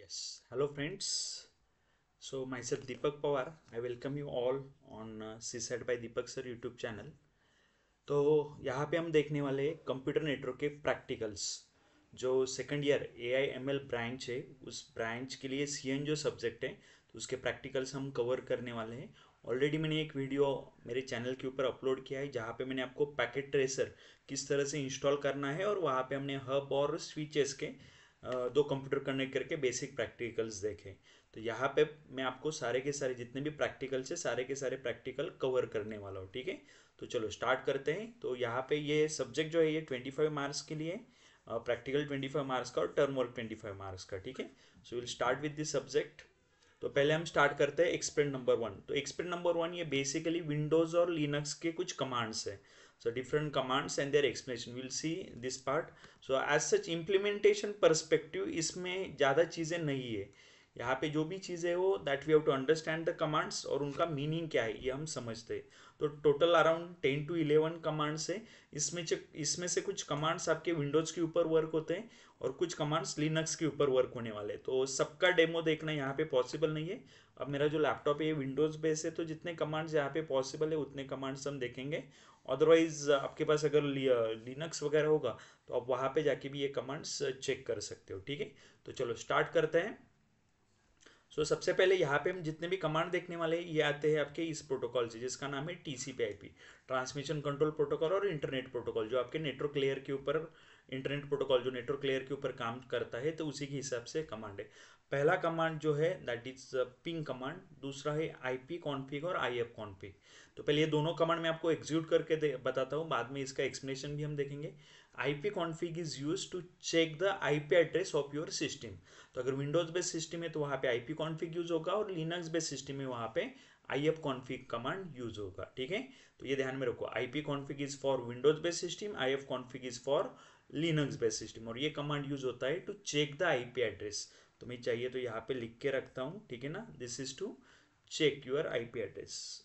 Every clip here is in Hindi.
Yes. Hello, friends. So, myself Deepak Pawar. I welcome you all on CSAT by Deepak Sir YouTube channel. तो यहाँ पे हम देखने वाले कंप्यूटर नेटवर्क के प्रैक्टिकल्स जो सेकंड ईयर AIML ब्रांच है उस ब्रांच के लिए CN जो सब्जेक्ट है तो उसके प्रैक्टिकल्स हम कवर करने वाले हैं। ऑलरेडी मैंने एक वीडियो मेरे चैनल के ऊपर अपलोड किया है जहाँ पे मैंने आपको पैकेट ट्रेसर किस तरह से इंस्टॉल करना है और वहाँ पे हमने हब और स्विचेस के दो कंप्यूटर कनेक्ट करके बेसिक प्रैक्टिकल्स देखे। तो यहाँ पे मैं आपको सारे के सारे जितने भी प्रैक्टिकल्स है सारे के सारे प्रैक्टिकल कवर करने वाला हूँ। ठीक है, तो चलो स्टार्ट करते हैं। तो यहाँ पे ये सब्जेक्ट जो है ये 25 मार्क्स के लिए, प्रैक्टिकल 25 मार्क्स का और टर्म वर्क 25 मार्क्स का। ठीक है, so will start with this subject. तो पहले हम स्टार्ट करते हैं एक्सपेरिमेंट नंबर 1। तो एक्सपेरिमेंट नंबर 1 ये बेसिकली विंडोज और लिनक्स के कुछ कमांड्स है। So different commands and their explanation will see this part. So as such implementation perspective इसमें ज़्यादा चीज़ें नहीं है। यहाँ पे जो भी चीज़ें हो that we have to understand the commands और उनका मीनिंग क्या है ये हम समझते हैं। तो टोटल अराउंड 10 to 11 कमांड्स है। इसमें से कुछ कमांड्स आपके विंडोज़ के ऊपर वर्क होते हैं और कुछ कमांड्स लिनक्स के ऊपर वर्क होने वाले। तो सबका डेमो देखना यहाँ पे पॉसिबल नहीं है। अब मेरा जो लैपटॉप है ये विंडोज़ बेस है तो जितने कमांड्स यहाँ पे पॉसिबल है उतने कमांड्स हम देखेंगे। अदरवाइज आपके पास अगर लिनक्स वगैरह होगा तो आप वहाँ पे जाके भी ये कमांड्स चेक कर सकते हो। ठीक है, तो चलो स्टार्ट करते हैं। सबसे पहले यहाँ पे हम जितने भी कमांड देखने वाले हैं ये आते हैं आपके इस प्रोटोकॉल से जिसका नाम है TCP/IP, ट्रांसमिशन कंट्रोल प्रोटोकॉल और इंटरनेट प्रोटोकॉल, जो आपके नेटवर्क लेयर के ऊपर इंटरनेट प्रोटोकॉल जो नेटवर्क लेयर के ऊपर काम करता है तो उसी के हिसाब से कमांड है। पहला कमांड जो है दैट इज पिंग कमांड, दूसरा है IP कॉन्फिग और IF कॉन्फिग। तो पहले ये दोनों कमांड मैं आपको एग्जीक्यूट करके बताता हूँ, बाद में इसका एक्सप्लेनेशन भी हम देखेंगे। IP config is use to check the IP address of your system. तो अगर विंडोज बेस्ड सिस्टम है तो वहाँ पे IP कॉन्फिग यूज होगा और लिनक्स बेस्ड सिस्टम है वहाँ पे IF कॉन्फिग कमांड यूज होगा। ठीक है, तो ये ध्यान में रखो, IP config is for Windows based system, IF config is for Linux based system, और ये कमांड यूज होता है to check the IP address. तो मैं चाहिए तो यहाँ पे लिख के रखता हूँ, ठीक है ना, this is to check your IP address.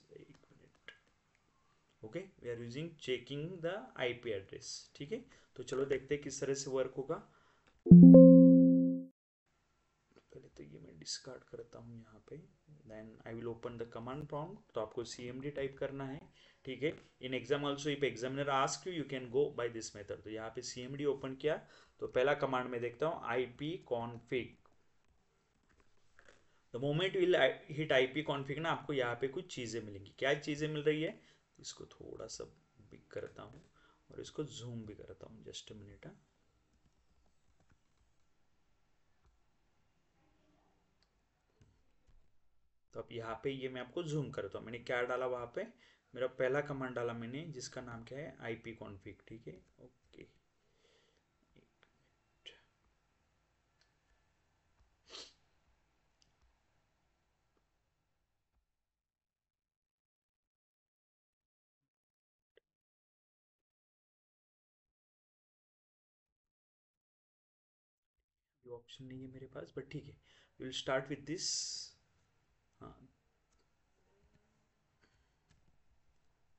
Okay, we are using checking the IP address. ठीक है, तो चलो देखते हैं किस तरह से वर्क होगा। पहले तो ये मैं डिस्कार्ड करता हूँ यहाँ पे, then I will open the command prompt. तो आपको CMD टाइप करना है। ठीक है, in exam also if examiner ask you you can go by this method. तो यहाँ पे CMD ओपन किया तो पहला कमांड में देखता हूँ IP config. The moment will hit IP config ना, आपको यहाँ पे कुछ चीज़ें मिलेंगी। क्या चीज़ें मिल रही है, इसको थोड़ा सा बिग करता हूँ और इसको जूम भी करता हूँ, जस्ट अ मिनट। तो अब यहाँ पे ये मैं आपको जूम करता हूँ। मैंने क्या डाला वहाँ पे, मेरा पहला कमांड डाला मैंने जिसका नाम क्या है IP कॉन्फिग। ठीक है, ओके, ये ऑप्शन नहीं है मेरे पास बट ठीक है, विल स्टार्ट विद दिस। हाँ,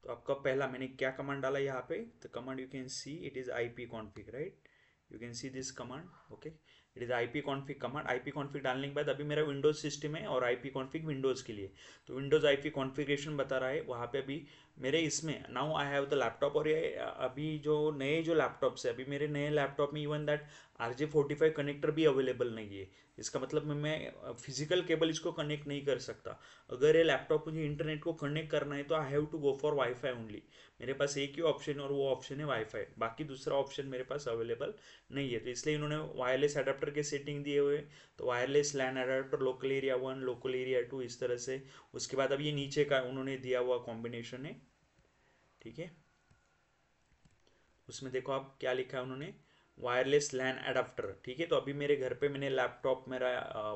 तो आपका पहला मैंने क्या कमांड डाला यहाँ पे, the command you can see it is IP config, right. You can see this command, okay, it is IP config command. IP config डालने के बाद अभी मेरा विंडोज सिस्टम है और IP कॉन्फिग विंडोज के लिए, तो विंडोज IP कॉन्फ़िगरेशन बता रहा है वहाँ पे। अभी मेरे इसमें now I have the laptop, और ये अभी जो नए जो लैपटॉप्स है, अभी मेरे नए लैपटॉप में इवन दैट RJ45 कनेक्टर भी अवेलेबल नहीं है। इसका मतलब मैं फिजिकल केबल इसको कनेक्ट नहीं कर सकता। अगर ये लैपटॉप मुझे इंटरनेट को कनेक्ट करना है तो I have to go for wifi only. मेरे पास एक ही ऑप्शन है और वो ऑप्शन है वाईफाई, बाकी दूसरा ऑप्शन मेरे पास अवेलेबल नहीं है। तो इसलिए इन्होंने वायरलेस अडेप्टर के सेटिंग दिए हुए, तो wireless LAN adapter local area 1 local area 2 इस तरह से। उसके बाद अब ये नीचे का उन्होंने दिया हुआ कॉम्बिनेशन है। ठीक है, उसमें देखो आप क्या लिखा है उन्होंने, वायरलेस लैन अडाप्टर। ठीक है, तो अभी मेरे घर पे मैंने लैपटॉप मेरा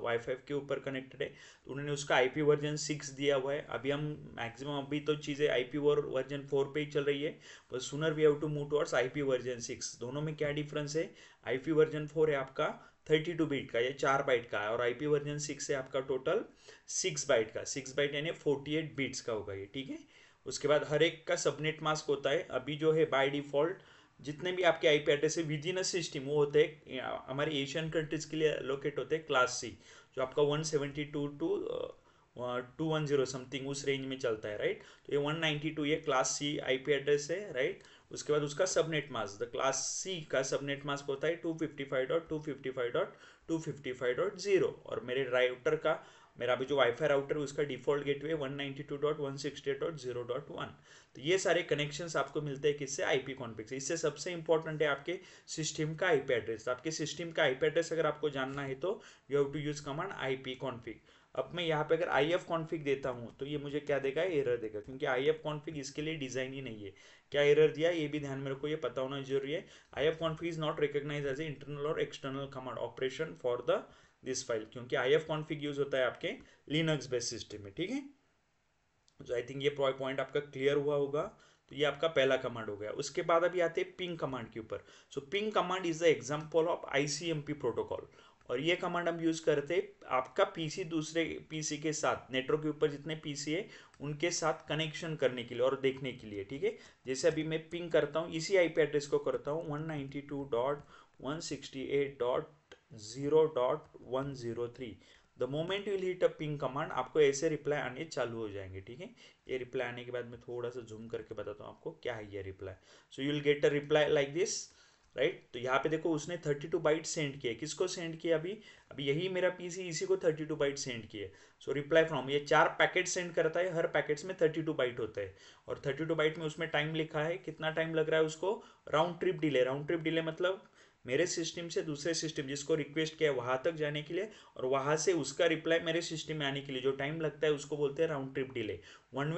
वाईफाई के ऊपर कनेक्टेड है, तो उन्होंने उसका IP वर्जन 6 दिया हुआ है। अभी हम मैक्सिमम अभी तो चीज़ें IP वर्जन 4 पे ही चल रही है, पर sooner we have to move towards IP version 6। दोनों में क्या डिफरेंस है, IP वर्जन 4 है आपका 32 बिट का या 4 बाइट का है, और IP वर्जन 6 है आपका टोटल 6 बाइट का। 6 बाइट यानी 48 बिट्स का होगा ये। ठीक है, उसके बाद हर एक का सबनेट मास्क होता है। अभी जो है बाय डिफॉल्ट जितने भी आपके आईपी एड्रेस है विद इन अ सिस्टम वो होते हैं हमारे एशियन कंट्रीज के लिए लोकेट होते हैं क्लास सी, जो आपका 172 टू 210 समथिंग उस रेंज में चलता है, राइट। तो ये 192 ये क्लास सी आईपी एड्रेस है, राइट। उसके बाद उसका subnet mask, the class C का सबनेट मास्क होता है 255.255.255.0, और मेरे राउटर का, मेरा अभी जो वाईफाई राउटर है उसका डिफॉल्ट गेटवे 192.168.0.1। तो ये सारे कनेक्शंस आपको मिलते हैं किससे, आईपी कॉन्फिग से। इससे सबसे इंपॉर्टेंट है आपके सिस्टम का आईपी एड्रेस। तो आपके सिस्टम का आईपी एड्रेस अगर आपको जानना है तो you have to use command IP config. अब मैं यहाँ पे अगर आई एफ कॉन्फिग देता हूँ तो ये मुझे क्या देगा, एरर देगा, क्योंकि आई एफ कॉन्फिग इसके लिए डिजाइन ही नहीं है। क्या एरर दिया ये भी ध्यान में रखो, ये पता होना जरूरी है। I F config is not recognize as a internal और external command operation for the this file, क्योंकि आई एफ कॉन्फिग यूज होता है आपके लिनक्स बेस्ड सिस्टम में, ठीक है। तो आई थिंक ये पॉइंट आपका क्लियर हुआ होगा। तो ये आपका पहला कमांड हो गया। उसके बाद अभी आते हैं पिंग कमांड के ऊपर। So ping command is the example of ICMP protocol, और ये कमांड हम यूज करते हैं आपका पीसी दूसरे पीसी के साथ, नेटवर्क के ऊपर जितने पीसी है उनके साथ कनेक्शन करने के लिए और देखने के लिए, ठीक है। जैसे अभी मैं पिंग करता हूँ, इसी आईपी एड्रेस को करता हूँ 192.168.0.103। The moment will hit a ping command, आपको ऐसे रिप्लाई आने चालू हो जाएंगे, ठीक है। ये रिप्लाई आने के बाद मैं थोड़ा सा जूम करके बताता हूँ आपको क्या है ये reply. So you will get a reply like this, right. तो यहाँ पे देखो उसने 32 बाइट सेंड किए, किसको सेंड किया, अभी अभी यही मेरा पीसी इसी को 32 बाइट सेंड किए। सो रिप्लाई फ्रॉम, ये 4 पैकेट सेंड करता है, हर पैकेट्स में 32 बाइट होता है, और 32 बाइट में उसमें टाइम लिखा है, कितना टाइम लग रहा है उसको, round trip delay. Round trip delay मतलब मेरे सिस्टम से दूसरे सिस्टम जिसको रिक्वेस्ट किया वहां तक जाने के लिए, और वहां से उसका रिप्लाई मेरे सिस्टम में आने के लिए जो टाइम लगता है उसको बोलते हैं round trip delay. One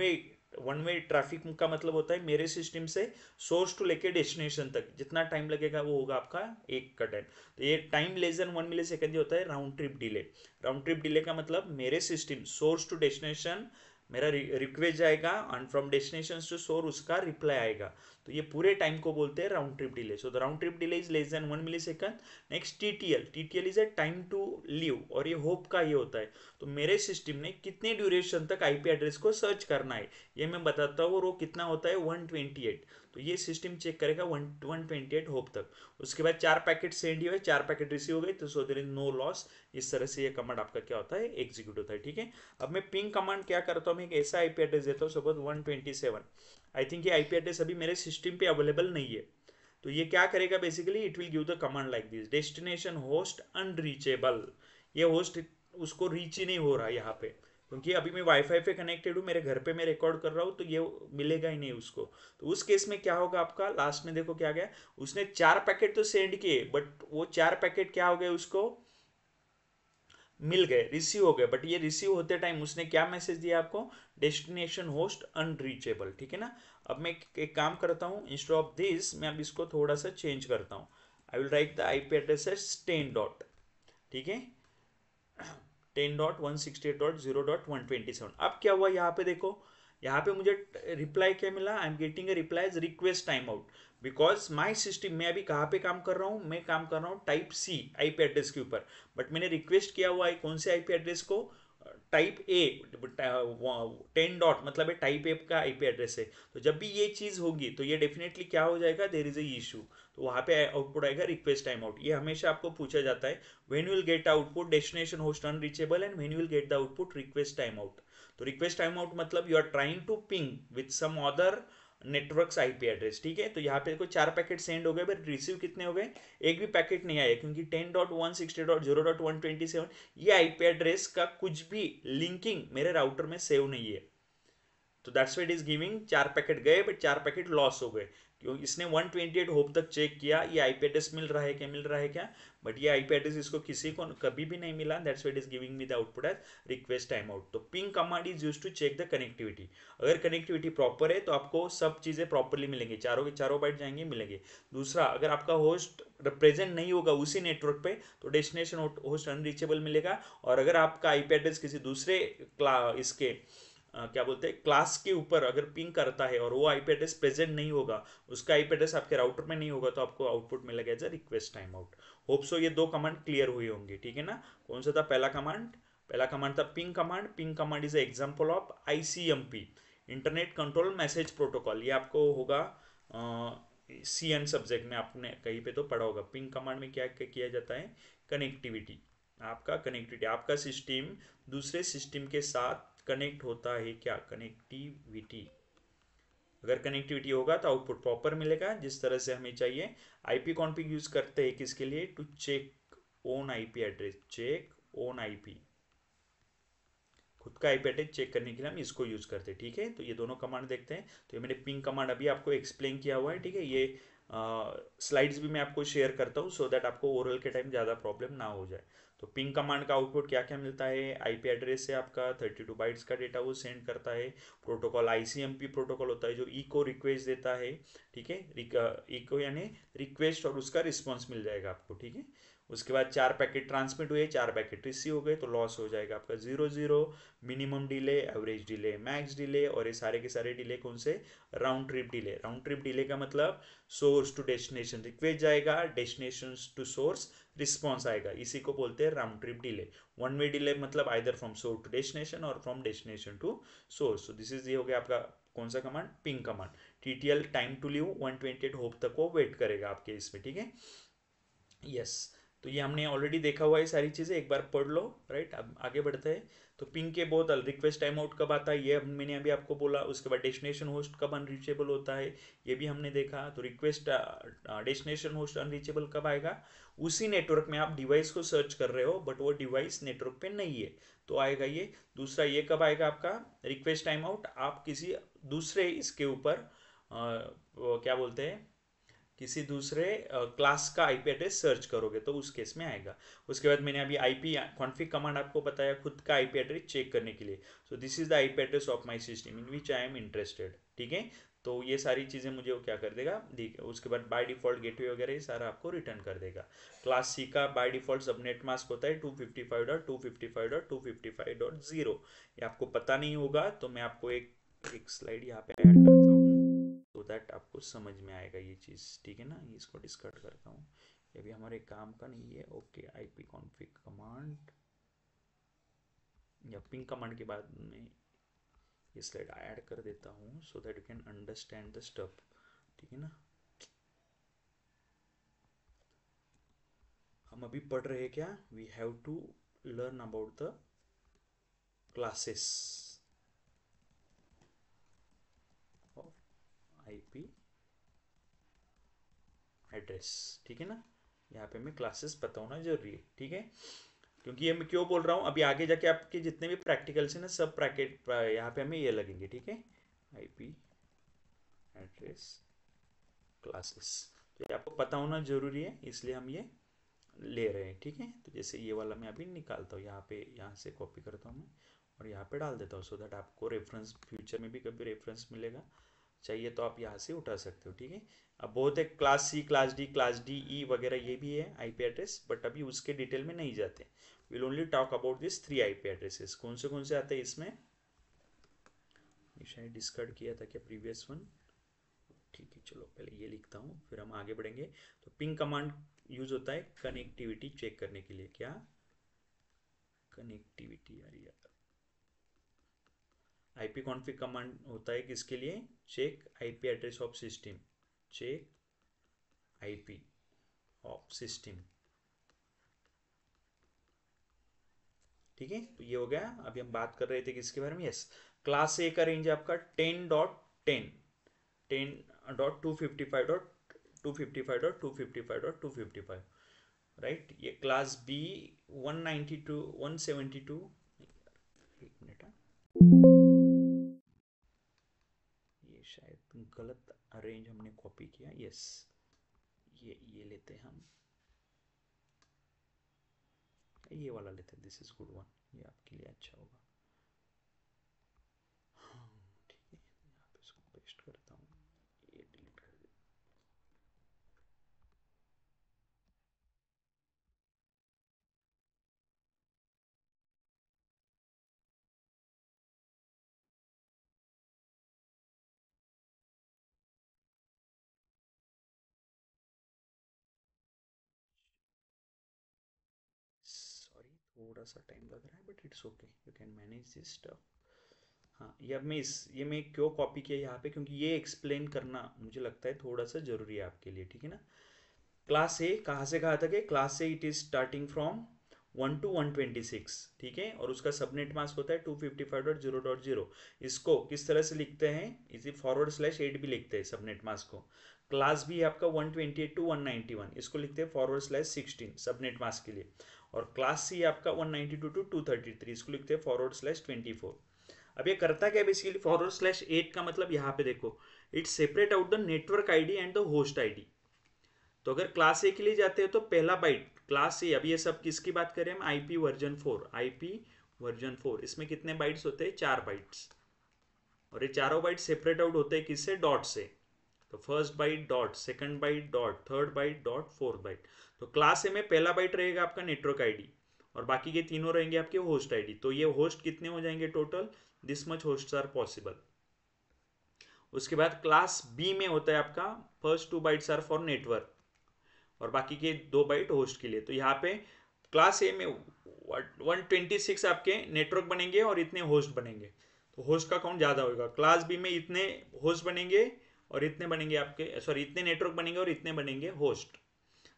way traffic का मतलब होता है मेरे सिस्टम से सोर्स टू लेके डेस्टिनेशन तक जितना टाइम लगेगा वो होगा आपका एक का टाइम। तो ये time less than 1 millisecond होता है round trip delay. Round trip delay का मतलब मेरे सिस्टम सोर्स टू डेस्टिनेशन मेरा रिक्वेस्ट जाएगा, and from destination to source उसका रिप्लाई आएगा। तो ये पूरे टाइम को बोलते हैं round trip delay. So the round trip delay is less than 1 millisecond. Next TTL, TTL is a time to live, और ये होप का ये होता है। तो मेरे सिस्टम ने कितने ड्यूरेशन तक आईपी एड्रेस को सर्च करना है ये मैं बताता हूँ, और वो कितना होता है 128। तो ये सिस्टम चेक करेगा 128 होप तक। उसके बाद 4 पैकेट सेंड हुए, 4 पैकेट रिसीव हो गए, तो so there is no loss. इस तरह से ये कमांड आपका क्या होता है, एग्जीक्यूट होता है, ठीक है। अब मैं पिंग कमांड क्या करता हूँ, मैं एक ऐसा आईपी एड्रेस देता हूँ सपोज 127। आई थिंक ये आईपी एड्रेस अभी मेरे सिस्टम पे अवेलेबल नहीं है। तो ये क्या करेगा, basically it will give the command like this, destination host unreachable. ये होस्ट उसको रीच ही नहीं हो रहा यहाँ पे, क्योंकि अभी मैं वाईफाई पे कनेक्टेड हूँ, मेरे घर पे मैं रिकॉर्ड कर रहा हूँ, तो ये मिलेगा ही नहीं उसको। तो उस केस में क्या होगा आपका, लास्ट में देखो क्या गया, उसने 4 पैकेट तो सेंड किए, बट वो 4 पैकेट क्या हो गए, उसको मिल गए, रिसीव हो गए, बट ये रिसीव होते टाइम उसने क्या मैसेज दिया आपको, डेस्टिनेशन होस्ट अनरीचेबल, ठीक है ना। अब मैं एक काम करता हूँ, इंस्टेड ऑफ दिस मैं अब इसको थोड़ा सा चेंज करता हूँ। I will write the IP address as 10 dot, ठीक है, 10.168.0.127। अब क्या हुआ यहाँ पे देखो, यहाँ पे मुझे रिप्लाई क्या मिला, I am getting a reply as request time out, because my system, मैं अभी कहाँ पे काम कर रहा हूँ, मैं काम कर रहा हूँ टाइप सी आईपी एड्रेस के ऊपर, बट मैंने रिक्वेस्ट किया हुआ है कौन से आईपी एड्रेस को, टाइप ए। 10 डॉट मतलब है टाइप ए का आईपी एड्रेस है। तो जब भी ये चीज़ होगी तो ये डेफिनेटली क्या हो जाएगा, देर इज ए इशू। तो वहाँ पे आउटपुट आएगा रिक्वेस्ट टाइम आउट। ये हमेशा आपको पूछा जाता है, when you will get output destination host unreachable and when you will get the output request time out. तो रिक्वेस्ट टाइम आउट मतलब you are trying to ping with some other networks IP address, ठीक है। तो यहाँ पे देखो 4 पैकेट सेंड हो गए, बट रिसीव कितने हो गए, एक भी पैकेट नहीं आया, क्योंकि 10.160.0.127 ये आईपी एड्रेस का कुछ भी लिंकिंग मेरे राउटर में सेव नहीं है। तो that's why it is giving 4 packet गए बट 4 पैकेट लॉस हो गए, क्यों, इसने 128 होप तक चेक किया ये आईपी एड्रेस मिल रहा है क्या, मिल रहा है क्या, बट ये आईपी एड्रेस इसको किसी को कभी भी नहीं मिला। That's why it is giving me the output as request time out. तो ping command is used to check the connectivity. अगर कनेक्टिविटी प्रॉपर है तो आपको सब चीजें प्रॉपरली मिलेंगी, चारों के चारों बाइट जाएंगे, मिलेंगे। दूसरा, अगर आपका होस्ट प्रेजेंट नहीं होगा उसी नेटवर्क पे तो डेस्टिनेशन होस्ट अनरीचेबल मिलेगा। और अगर आपका आईपी एड्रेस किसी दूसरे इसके क्या बोलते हैं क्लास के ऊपर अगर पिंग करता है और वो आईपी एड्रेस प्रेजेंट नहीं होगा, उसका आईपी एड्रेस आपके राउटर में नहीं होगा, तो आपको आउटपुट मिलेगा as a request time out. Hope so ये 2 कमांड क्लियर हुई होंगी, ठीक है ना। कौन सा था पहला कमांड, पहला कमांड था ping command. Ping command is example of ICMP, internet control message protocol. ये आपको होगा सी एन सब्जेक्ट में आपने कहीं पे तो पढ़ा होगा, पिंग कमांड में क्या क्या किया जाता है, कनेक्टिविटी। आपका कनेक्टिविटी, आपका सिस्टम दूसरे सिस्टम के साथ कनेक्ट होता है क्या, कनेक्टिविटी। अगर कनेक्टिविटी होगा तो आउटपुट प्रॉपर मिलेगा जिस तरह से हमें चाहिए। आईपी कॉन्फ़िग यूज करते हैं किसके लिए, to check own IP address, check own IP, खुद का आईपी एड्रेस चेक करने के लिए हम इसको यूज करते हैं। ठीक है, तो ये दोनों कमांड देखते हैं। तो ये मैंने पिंग कमांड अभी आपको एक्सप्लेन किया हुआ है। ठीक है, ये स्लाइड्स भी मैं आपको शेयर करता हूँ सो दैट आपको ओरल के टाइम ज़्यादा प्रॉब्लम ना हो जाए। तो पिंग कमांड का आउटपुट क्या क्या मिलता है, आईपी एड्रेस से आपका 32 बाइट्स का डेटा वो सेंड करता है। प्रोटोकॉल आईसीएमपी प्रोटोकॉल होता है जो इको रिक्वेस्ट देता है। ठीक है, इको यानी रिक्वेस्ट और उसका रिस्पॉन्स मिल जाएगा आपको। ठीक है, उसके बाद 4 पैकेट ट्रांसमिट हुए, 4 पैकेट रिसीव हो गए तो लॉस हो जाएगा आपका 0 0। Minimum delay, average delay, max delay, और ये सारे के सारे डिले कौन से, round trip delay. Round trip delay का मतलब सोर्स टू डेस्टिनेशन रिक्वेस्ट जाएगा, डेस्टिनेशन टू सोर्स रिस्पॉन्स आएगा, इसी को बोलते हैं round trip delay. One way delay मतलब either from source to destination और from destination to source. So this is, ये हो गया आपका कौन सा command, ping command. TTL time to leave 128 hope तक वो वेट करेगा आपके इसमें। ठीक है, यस। तो ये हमने ऑलरेडी देखा हुआ है सारी चीज़ें, एक बार पढ़ लो। राइट, अब आगे बढ़ते हैं। तो पिंग के बहुत रिक्वेस्ट टाइम आउट कब आता है ये मैंने अभी आपको बोला। उसके बाद डेस्टिनेशन होस्ट कब अनरीचेबल होता है ये भी हमने देखा। तो रिक्वेस्ट डेस्टिनेशन होस्ट अनरीचेबल कब आएगा, उसी नेटवर्क में आप डिवाइस को सर्च कर रहे हो बट वो डिवाइस नेटवर्क पे नहीं है तो आएगा ये। दूसरा ये कब आएगा आपका रिक्वेस्ट टाइम आउट, आप किसी दूसरे इसके ऊपर क्या बोलते हैं, किसी दूसरे क्लास का आईपी एड्रेस सर्च करोगे तो उस केस में आएगा। उसके बाद मैंने अभी आईपी कॉन्फ़िग कमांड आपको बताया खुद का आईपी एड्रेस चेक करने के लिए। सो this is the IP address of my system in which I am interested. ठीक है, तो ये सारी चीज़ें मुझे वो क्या कर देगा, उसके बाद बाय डिफॉल्ट गेटवे वगैरह ये सारा आपको रिटर्न कर देगा। क्लास सी का बाय डिफॉल्ट सबनेट मास्क होता है 255.255.255.0। ये आपको पता नहीं होगा तो मैं आपको एक एक स्लाइड यहाँ पे ऐड करता हूँ तो दैट आपको समझ में आएगा ये चीज़। ठीक है ना, ये इसको डिस्कट करता हूँ, ये भी हमारे काम का नहीं है। ओके, आईपी कॉन्फ़िग कमांड या पिंग कमांड के बाद में ये स्लाइड ऐड कर देता हूँ so that you can understand the stuff. ठीक है ना, हम अभी पढ़ रहे हैं क्या, we have to learn about the classes of IP address. ठीक है ना, यहाँ पे हमें क्लासेस पता होना जरूरी है। ठीक है, क्योंकि ये मैं क्यों बोल रहा हूँ, अभी आगे जाके आपके जितने भी प्रैक्टिकल्स हैं ना सब प्रैकेट यहाँ पे हमें ये लगेंगे। ठीक है, आईपी एड्रेस क्लासेस, तो ये आपको पता होना जरूरी है इसलिए हम ये ले रहे हैं। ठीक है, तो जैसे ये वाला मैं अभी निकालता हूँ यहाँ पे, यहाँ से कॉपी करता हूँ मैं और यहाँ पे डाल देता हूँ सो दैट आपको रेफरेंस फ्यूचर में भी कभी रेफरेंस मिलेगा, चाहिए तो आप यहाँ से उठा सकते हो। ठीक है, अब बहुत है class C, class D E वगैरह ये भी है आईपी एड्रेस, बट अभी उसके डिटेल में नहीं जाते। Will only talk about this 3 IP addresses. कौन से आते हैं इसमें, ये शायद डिस्कर्ड किया था क्या प्रीवियस वन। ठीक है, चलो पहले ये लिखता हूँ फिर हम आगे बढ़ेंगे। तो पिंग कमांड यूज होता है कनेक्टिविटी चेक करने के लिए, क्या कनेक्टिविटी यार यार। आईपी कॉन्फ़िग कमांड होता है किसके लिए, check IP address of system, check IP of system. ठीक है, तो ये हो गया। अभी हम बात कर रहे थे किसके बारे में, यस, क्लास ए का रेंज है आपका 10.10, 10.255.255.255.255, राइट। ये क्लास बी 192 172, एक मिनट हाँ, ये शायद गलत रेंज हमने कॉपी किया। यस, ये लेते हैं हम, ये वाला लेते हैं, दिस इज गुड वन, ये आपके लिए अच्छा होगा। हाँ, ठीक है, यहाँ पे इसको पेस्ट करता हूँ, ये डिलीट कर देता हूँ। सॉरी, थोड़ा सा टाइम लग रहा है but it's okay, you can manage this stuff. हाँ, ये अब ये मैं क्यों कॉपी किया यहाँ पे, क्योंकि ये एक्सप्लेन करना मुझे लगता है थोड़ा सा जरूरी है आपके लिए, ठीक है ना। क्लास ए कहाँ से कहाँ तक है, class A it is starting from 1 to 126, ठीक है, और उसका सबनेट मास्क होता है 255.0.0। इसको किस तरह से लिखते हैं, इसी /8 भी लिखते हैं सबनेट मास्क को। क्लास बी आपका 128 to 191, इसको लिखते हैं /16 सबनेट मास्क के लिए। और क्लास सी आपका 192 to 233, इसको लिखते हैं /24। अब ये करता क्या बेसिकली, /8 का मतलब यहाँ पे देखो, it separate out the network ID and the host ID. तो अगर क्लास ए के लिए जाते हो तो पहला बाइट क्लास ए, अब ये सब किसकी बात करें हम, IP वर्जन 4, इसमें कितने बाइट्स होते हैं, 4 बाइट्स। और ये चारों बाइट सेपरेट आउट होते हैं किससे, डॉट से। तो first byte dot, second byte dot, third byte dot, fourth byte. तो क्लास ए में पहला बाइट रहेगा आपका नेटवर्क आईडी, और बाकी के तीनों रहेंगे आपके होस्ट आईडी। तो ये होस्ट कितने हो जाएंगे total, this much host are possible. उसके बाद क्लास बी में होता है आपका first 2 bytes are for network, और बाकी के 2 बाइट होस्ट के लिए। तो यहाँ पे क्लास ए में 126 आपके नेटवर्क बनेंगे और इतने होस्ट बनेंगे, तो होस्ट का काउंट ज़्यादा होगा। क्लास बी में इतने होस्ट बनेंगे और इतने बनेंगे आपके, सॉरी इतने नेटवर्क बनेंगे और इतने बनेंगे होस्ट,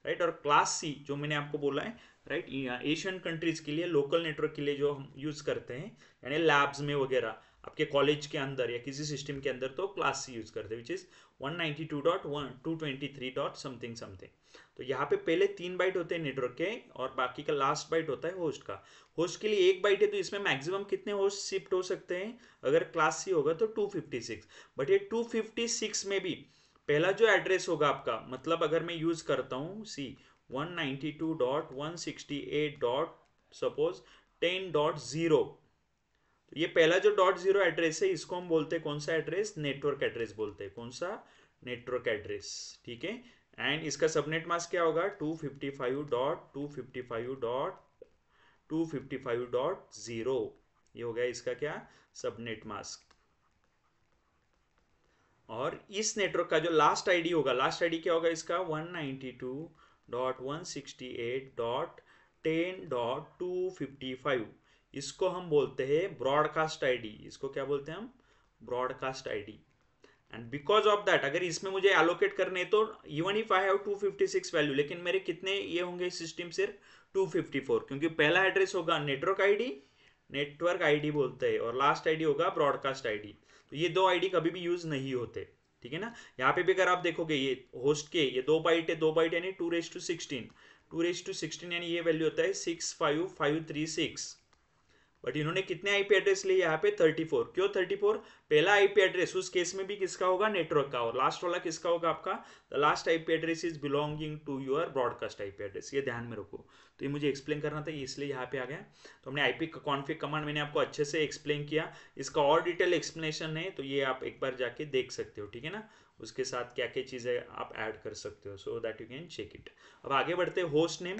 राइट। और क्लास सी जो मैंने आपको बोला है, राइट, एशियन कंट्रीज के लिए लोकल नेटवर्क के लिए जो हम यूज़ करते हैं, यानी लैब्स में वगैरह, आपके कॉलेज के अंदर या किसी सिस्टम के अंदर, तो क्लास सी यूज़ करते हैं, which is 192.1 223 dot something something. तो यहाँ पे पहले 3 बाइट होते हैं नेटवर्क के, और बाकी का लास्ट बाइट होता है होस्ट का। होस्ट के लिए 1 बाइट है, तो इसमें मैक्सिमम कितने होस्ट शिफ्ट हो सकते हैं, अगर क्लास सी होगा तो 256। बट ये 256 में भी पहला जो एड्रेस होगा आपका, मतलब अगर मैं यूज करता हूँ सी 192.168. सपोज 10.0, तो ये पहला जो .0 एड्रेस है, इसको हम बोलते हैं कौन सा एड्रेस, नेटवर्क एड्रेस बोलते हैं, कौन सा, नेटवर्क एड्रेस, ठीक है। एंड इसका सबनेट मास्क क्या होगा, 255.255.255.0, ये हो गया इसका क्या, सबनेट मास्क। और इस नेटवर्क का जो लास्ट आईडी होगा, लास्ट आईडी क्या होगा इसका, 192.168.10.255, इसको हम बोलते हैं ब्रॉडकास्ट आईडी। इसको क्या बोलते हैं हम, broadcast ID. And because of that, अगर इसमें मुझे एलोकेट करने तो even if I have 256 value, लेकिन मेरे कितने ये होंगे सिस्टम सिर्फ 254, क्योंकि पहला एड्रेस होगा नेटवर्क आईडी बोलते हैं, और लास्ट आईडी होगा ब्रॉडकास्ट आईडी। तो ये 2 आईडी कभी भी यूज नहीं होते, ठीक है ना। यहाँ पे भी अगर आप देखोगे, ये होस्ट के ये 2 बाइट है, 2 बाइट यानी 2 to 16 यानी ये वैल्यू होता है 65536। बट इन्होंने कितने आईपी एड्रेस लिए यहाँ पे, 34। क्यों 34, पहला आईपी एड्रेस उस केस में भी किसका होगा, नेटवर्क का, और लास्ट वाला किसका होगा आपका, the last IP address is belonging to your broadcast IP address. ये ध्यान में रखो, तो ये मुझे एक्सप्लेन करना था, इसलिए यहाँ पे आ गया। तो हमने आईपी कॉन्फिग कमांड मैंने आपको अच्छे से एक्सप्लेन किया, इसका और डिटेल एक्सप्लेनेशन है तो ये आप एक बार जाके देख सकते हो, ठीक है ना। उसके साथ क्या क्या चीज़ें आप ऐड कर सकते हो, so that you can check it. अब आगे बढ़ते हैं, होस्ट नेम।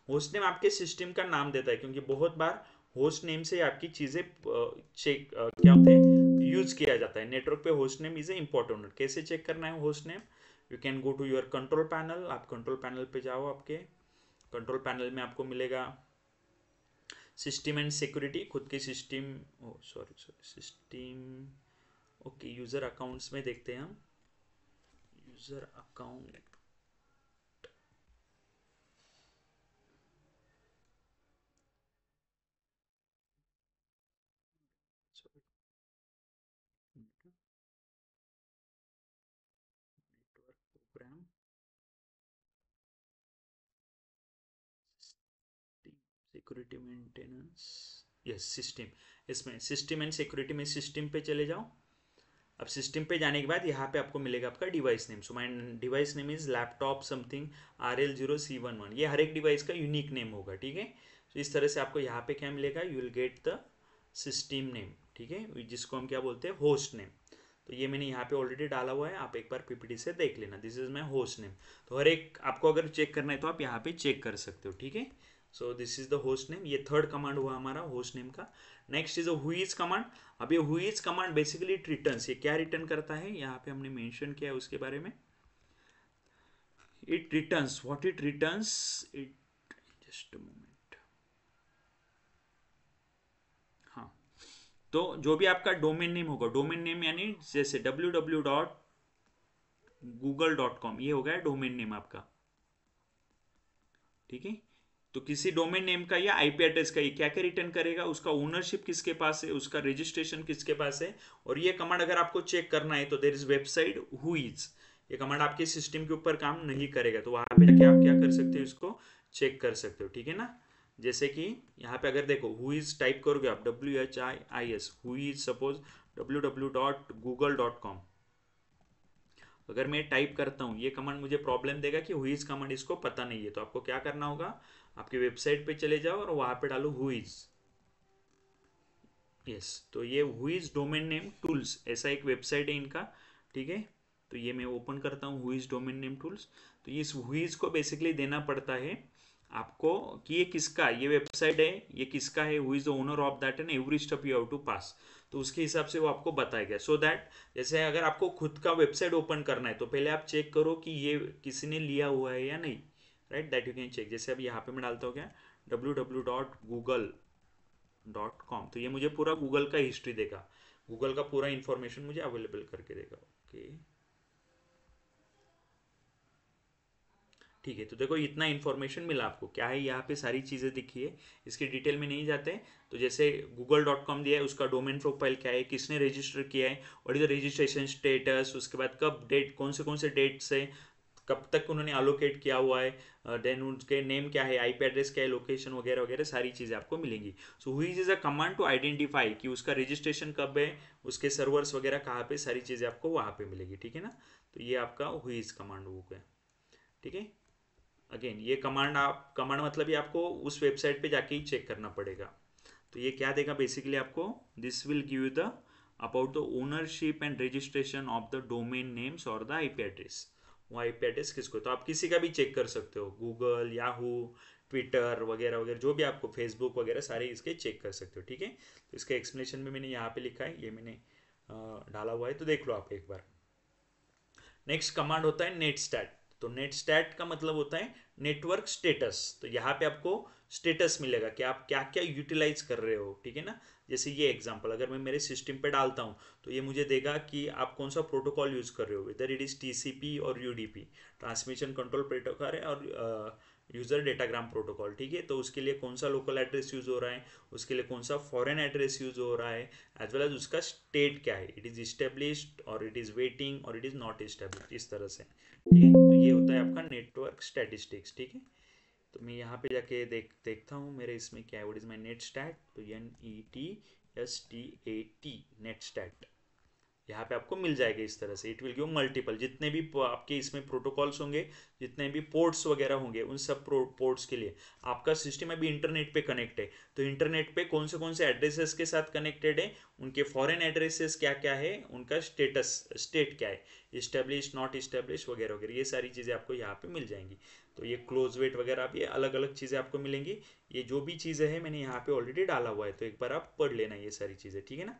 होस्ट नेम आपके सिस्टम का नाम देता है, क्योंकि बहुत बार होस्ट नेम से आपकी चीज़ें चेक क्या होते हैं, यूज किया जाता है। नेटवर्क पे host name is a important. कैसे चेक करना है host name, you can go to your control panel. आप कंट्रोल पैनल पे जाओ, आपके कंट्रोल पैनल में आपको मिलेगा सिस्टम एंड सिक्योरिटी, खुद की system, sorry system, okay, user accounts में देखते हैं हम, user account, network program, security maintenance, yes system. इसमें सिस्टम एंड सिक्योरिटी में सिस्टम पे चले जाओ। अब सिस्टम पे जाने के बाद यहाँ पे आपको मिलेगा आपका device name. So my device name is laptop something RL0C11। ये हर एक डिवाइस का यूनिक नेम होगा, ठीक है। तो इस तरह से आपको यहाँ पे क्या मिलेगा, you will get the system name, ठीक है, जिसको हम क्या बोलते हैं, होस्ट नेम। तो ये मैंने यहाँ पे ऑलरेडी डाला हुआ है, आप एक बार PPT से देख लेना, this is my host name. तो हर एक आपको अगर चेक करना है तो आप यहाँ पे चेक कर सकते हो, ठीक है। So this is the host name. ये थर्ड कमांड हुआ हमारा होस्ट नेम का। Next is whois command. अब ये whois command basically it returns, ये क्या रिटर्न करता है, यहाँ पे हमने मेंशन किया है उसके बारे में। It returns, what it returns, it, just a moment, हाँ, तो जो भी आपका डोमेन नेम होगा, डोमेन नेम यानी जैसे www.google.com, ये हो गया डोमेन नेम आपका, ठीक है। तो किसी डोमेन नेम का या आईपी एड्रेस का ये क्या क्या रिटर्न करेगा, उसका ओनरशिप किसके पास है, उसका रजिस्ट्रेशन किसके पास है। और ये कमांड अगर आपको चेक करना है तो there is website who is, ये कमांड आपके सिस्टम के ऊपर काम नहीं करेगा, तो वहां पे जाके आप क्या कर सकते हो, इसको चेक कर सकते हो, ठीक है ना। जैसे कि यहाँ पे अगर देखो हु इज टाइप करोगे आप, WHIIS, who is suppose www.google.com, अगर मैं टाइप करता हूँ ये कमांड मुझे प्रॉब्लम देगा कि हु इज कमांड इसको पता नहीं है, तो आपको क्या करना होगा, आपकी वेबसाइट पे चले जाओ और वहां पे डालो हु इज। यस, तो ये who is domain name tools, ऐसा एक वेबसाइट है इनका, ठीक है। तो ये मैं ओपन करता हूँ who is domain name tools. तो इस हु इज को बेसिकली देना पड़ता है आपको कि ये किसका, ये वेबसाइट है ये किसका है, who is the owner of that and every step you have to pass. तो उसके हिसाब से वो आपको बताएगा, सो दैट जैसे अगर आपको खुद का वेबसाइट ओपन करना है तो पहले आप चेक करो कि ये किसी ने लिया हुआ है या नहीं, right, that you can check. जैसे अभी यहाँ पे मैं डालता हूँ क्या, www.google.com, तो ये मुझे पूरा गूगल का हिस्ट्री देगा, गूगल का पूरा इंफॉर्मेशन मुझे अवेलेबल करके देगा। ओके, ठीक है, तो देखो इतना इन्फॉर्मेशन मिला आपको, क्या है यहाँ पे सारी चीज़ें दिखी है, इसकी डिटेल में नहीं जाते। तो जैसे google.com दिया है, उसका डोमेन प्रोफाइल क्या है, किसने रजिस्टर किया है, और इधर रजिस्ट्रेशन स्टेटस, उसके बाद कब डेट, कौन से डेट्स है, कब तक उन्होंने अलोकेट किया हुआ है, देन उनके नेम क्या है, आईपी एड्रेस क्या है, लोकेशन वगैरह वगैरह सारी चीज़ें आपको मिलेंगी। So whois is a command to identify कि उसका रजिस्ट्रेशन कब है, उसके सर्वर्स वगैरह कहाँ पे, सारी चीज़ें आपको वहाँ पे मिलेगी, ठीक है ना। तो ये आपका हुई इज कमांड हो गया, ठीक है। अगेन ये कमांड, आप कमांड मतलब ये आपको उस वेबसाइट पे जाके ही चेक करना पड़ेगा। तो ये क्या देगा बेसिकली आपको, this will give you the about the ownership and registration of the domain names और द आईपी एड्रेस, वो आईपी एड्रेस किसको, तो आप किसी का भी चेक कर सकते हो, गूगल, याहू, ट्विटर वगैरह वगैरह, जो भी आपको फेसबुक वगैरह सारे इसके चेक कर सकते हो, ठीक है। तो इसका एक्सप्लेनेशन में मैंने यहाँ पे लिखा है, ये मैंने डाला हुआ है, तो देख लो आप एक बार। नेक्स्ट कमांड होता है नेट स्टैट। तो नेट स्टैट का मतलब होता है नेटवर्क स्टेटस। तो यहाँ पे आपको स्टेटस मिलेगा कि आप क्या क्या यूटिलाइज कर रहे हो, ठीक है ना। जैसे ये एग्जांपल अगर मैं मेरे सिस्टम पे डालता हूँ तो ये मुझे देगा कि आप कौन सा प्रोटोकॉल यूज कर रहे हो, इधर इट इज टीसीपी और यूडीपी, ट्रांसमिशन कंट्रोल प्रोटोकॉल है, और यूजर डेटाग्राम प्रोटोकॉल, ठीक है। तो उसके लिए कौन सा लोकल एड्रेस यूज हो रहा है, उसके लिए कौन सा फॉरेन एड्रेस यूज हो रहा है, एज वेल एज उसका स्टेट क्या है, इट इज इस्टेब्लिश्ड और इट इज वेटिंग और इट इज नॉट इस्टेब्लिश्ड, इस तरह से, ठीक है। तो ये होता है आपका नेटवर्क स्टैटिस्टिक्स, ठीक है। तो मैं यहाँ पे जाके देखता हूँ मेरे इसमें क्या है, what is my net stat, तो NETSTAT, नेट स्टैट, यहाँ पे आपको मिल जाएगा इस तरह से। इट विल गिव मल्टीपल, जितने भी आपके इसमें प्रोटोकॉल्स होंगे, जितने भी पोर्ट्स वगैरह होंगे, उन सब पोर्ट्स के लिए आपका सिस्टम अभी इंटरनेट पे कनेक्ट है, तो इंटरनेट पे कौन से एड्रेसेस के साथ कनेक्टेड है, उनके फॉरेन एड्रेसेस क्या क्या है, उनका स्टेटस, स्टेट क्या है, इस्टेब्लिश, नॉट इस्टेब्लिश वगैरह वगैरह, ये सारी चीज़ें आपको यहाँ पे मिल जाएंगी। तो ये क्लोज वेट वगैरह भी अलग अलग चीज़ें आपको मिलेंगी। ये जो भी चीज़ें हैं मैंने यहाँ पे ऑलरेडी डाला हुआ है, तो एक बार आप पढ़ लेना ये सारी चीज़ें, ठीक है ना।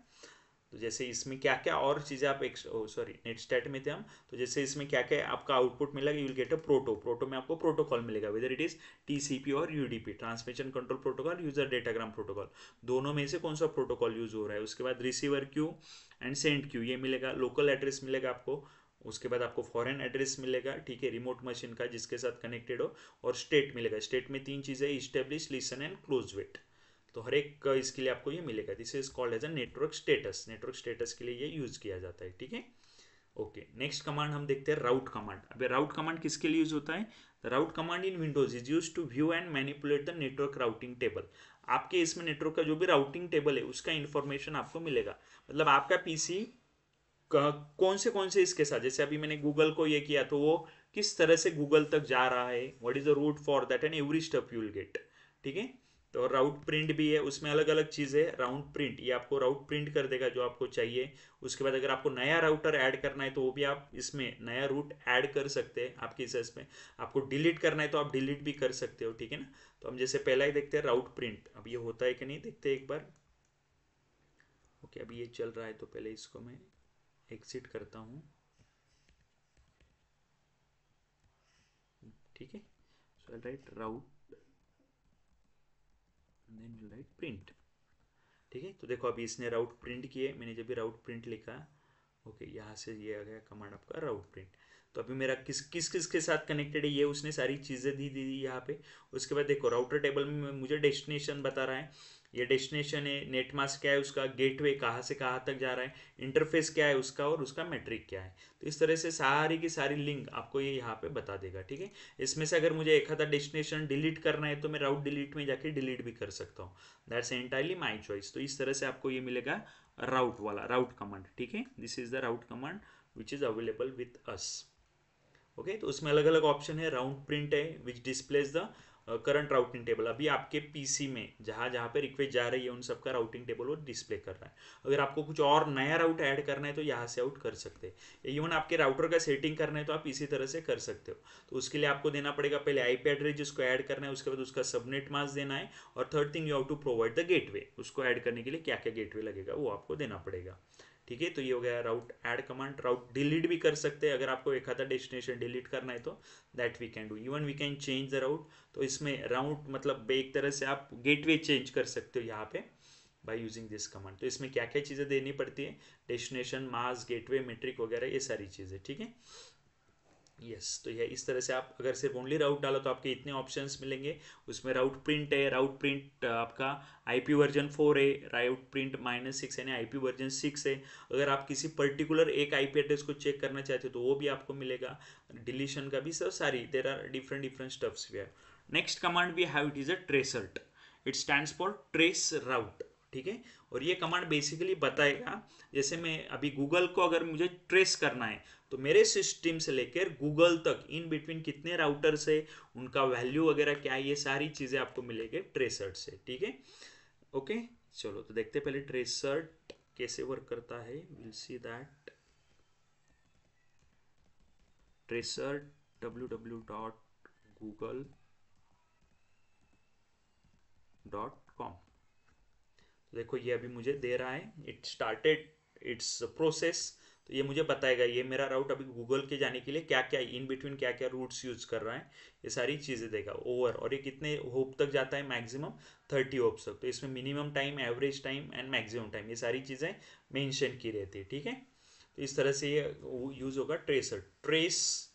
तो जैसे इसमें क्या क्या और चीज़ें आप एक, सॉरी नेट स्टैट में थे हम, तो जैसे इसमें क्या क्या आपका आउटपुट मिलेगा, you will get a proto में आपको प्रोटोकॉल मिलेगा, वेदर इट इज टीसीपी और UDP, transmission control protocol, user datagram protocol, दोनों में से कौन सा प्रोटोकॉल यूज हो रहा है। उसके बाद receiver Q and send Q, ये मिलेगा, लोकल एड्रेस मिलेगा आपको, उसके बाद आपको फॉरेन एड्रेस मिलेगा, ठीक है, रिमोट मशीन का जिसके साथ कनेक्टेड हो, और स्टेट मिलेगा। स्टेट में तीन चीज़ें, establish, listen and close wait. तो हर एक इसके लिए आपको ये मिलेगा, this is called as a network status, network status के लिए ये यूज किया जाता है, ठीक है। ओके, नेक्स्ट कमांड हम देखते हैं राउट कमांड। अब राउट कमांड किसके लिए यूज होता है, the route command in Windows is use to view and manipulate the network routing table. आपके इसमें नेटवर्क का जो भी राउटिंग टेबल है उसका इंफॉर्मेशन आपको मिलेगा, मतलब आपका पीसी कौन से इसके साथ, जैसे अभी मैंने गूगल को ये किया तो वो किस तरह से गूगल तक जा रहा है, what is the route for that and every step you will get, ठीक है। तो राउट प्रिंट भी है, उसमें अलग अलग चीज़ें, राउट प्रिंट ये आपको राउट प्रिंट कर देगा जो आपको चाहिए। उसके बाद अगर आपको नया राउटर ऐड करना है तो वो भी आप इसमें नया रूट ऐड कर सकते हैं आपके इस में। आपको डिलीट करना है तो आप डिलीट भी कर सकते हो, ठीक है ना। तो हम जैसे पहला ही देखते हैं राउट प्रिंट, अब ये होता है कि नहीं देखते हैं एक बार। ओके, अभी ये चल रहा है तो पहले इसको मैं एग्जिट करता हूँ, ठीक है। So I write route and then will write print. ठीक है। तो देखो अभी इसने राउट प्रिंट किए, मैंने जब भी राउट प्रिंट लिखा, ओके, यहाँ से ये आ गया कमांड आपका राउट प्रिंट। तो अभी मेरा किस किस किस के साथ कनेक्टेड है ये उसने सारी चीज़ें दी यहाँ पे। उसके बाद देखो राउटर टेबल में मुझे डेस्टिनेशन बता रहा है, ये डेस्टिनेशन है, नेट मास्क क्या है उसका, गेटवे कहाँ से कहाँ तक जा रहा है, इंटरफेस क्या है उसका, और उसका मेट्रिक क्या है। तो इस तरह से सारी की सारी लिंक आपको ये यहाँ पे बता देगा, ठीक है। इसमें से अगर मुझे एक आधा डेस्टिनेशन डिलीट करना है तो मैं राउट डिलीट में जाके डिलीट भी कर सकता हूँ, दैट्स एंटायरली माई चॉइस। तो इस तरह से आपको ये मिलेगा राउट वाला राउट कमांड, ठीक है। This is the route command which is available with us, okay. तो उसमें अलग अलग ऑप्शन है, राउट प्रिंट है which displays the current routing table, अभी आपके पीसी में जहाँ जहाँ पे रिक्वेस्ट जा रही है उन सबका राउटिंग टेबल वो डिस्प्ले कर रहा है। अगर आपको कुछ और नया राउट ऐड करना है तो यहाँ से आउट कर सकते हैं। इवन आपके राउटर का सेटिंग करना है तो आप इसी तरह से कर सकते हो। तो उसके लिए आपको देना पड़ेगा पहले आईपी एड्रेस जिसको ऐड करना है, उसके बाद उसका सबनेट मास्क देना है, और third thing you have to provide the gateway, उसको ऐड करने के लिए क्या क्या गेटवे लगेगा वो आपको देना पड़ेगा, ठीक है। तो ये हो गया राउट ऐड कमांड। राउट डिलीट भी कर सकते हैं, अगर आपको एक आधा डेस्टिनेशन डिलीट करना है तो that we can do. Even we can change the route, तो इसमें राउट मतलब एक तरह से आप गेटवे चेंज कर सकते हो यहाँ पे बाय यूजिंग दिस कमांड। तो इसमें क्या क्या चीज़ें देनी पड़ती है, डेस्टिनेशन, मास्क, गेटवे, मेट्रिक वगैरह, ये सारी चीज़ें, ठीक है। यस, तो ये इस तरह से आप अगर सिर्फ ओनली राउट डालो तो आपके इतने ऑप्शंस मिलेंगे। उसमें राउट प्रिंट है, राउट प्रिंट आपका आईपी वर्जन 4 है, राउट प्रिंट -6 यानी आईपी वर्जन 6 है। अगर आप किसी पर्टिकुलर एक आईपी एड्रेस को चेक करना चाहते हो तो वो भी आपको मिलेगा, डिलीशन का भी, सब सारी there are different different stuffs we have. Next command we have, it is a tracert, it stands for trace route, ठीक है। और ये कमांड बेसिकली बताएगा, जैसे मैं अभी गूगल को अगर मुझे ट्रेस करना है तो मेरे सिस्टम से लेकर गूगल तक इन बिटवीन कितने राउटर्स है, उनका वैल्यू वगैरह क्या है, ये सारी चीज़ें आपको मिलेंगे ट्रेसर्ट से, ठीक है। ओके, चलो तो देखते पहले ट्रेसर्ट कैसे वर्क करता है, will see that. Tracert www.google.com, देखो ये अभी मुझे दे रहा है, इट स्टार्टेड इट्स प्रोसेस। तो ये मुझे बताएगा ये मेरा राउट अभी गूगल के जाने के लिए क्या क्या इन बिटवीन क्या क्या रूट्स यूज कर रहा है, ये सारी चीज़ें देगा ओवर। और ये कितने होप तक जाता है, मैक्सिमम 30 होप्स तक। तो इसमें minimum time, average time and maximum time, ये सारी चीज़ें मेंशन की रहती है, ठीक है। तो इस तरह से ये यूज होगा tracer. Trace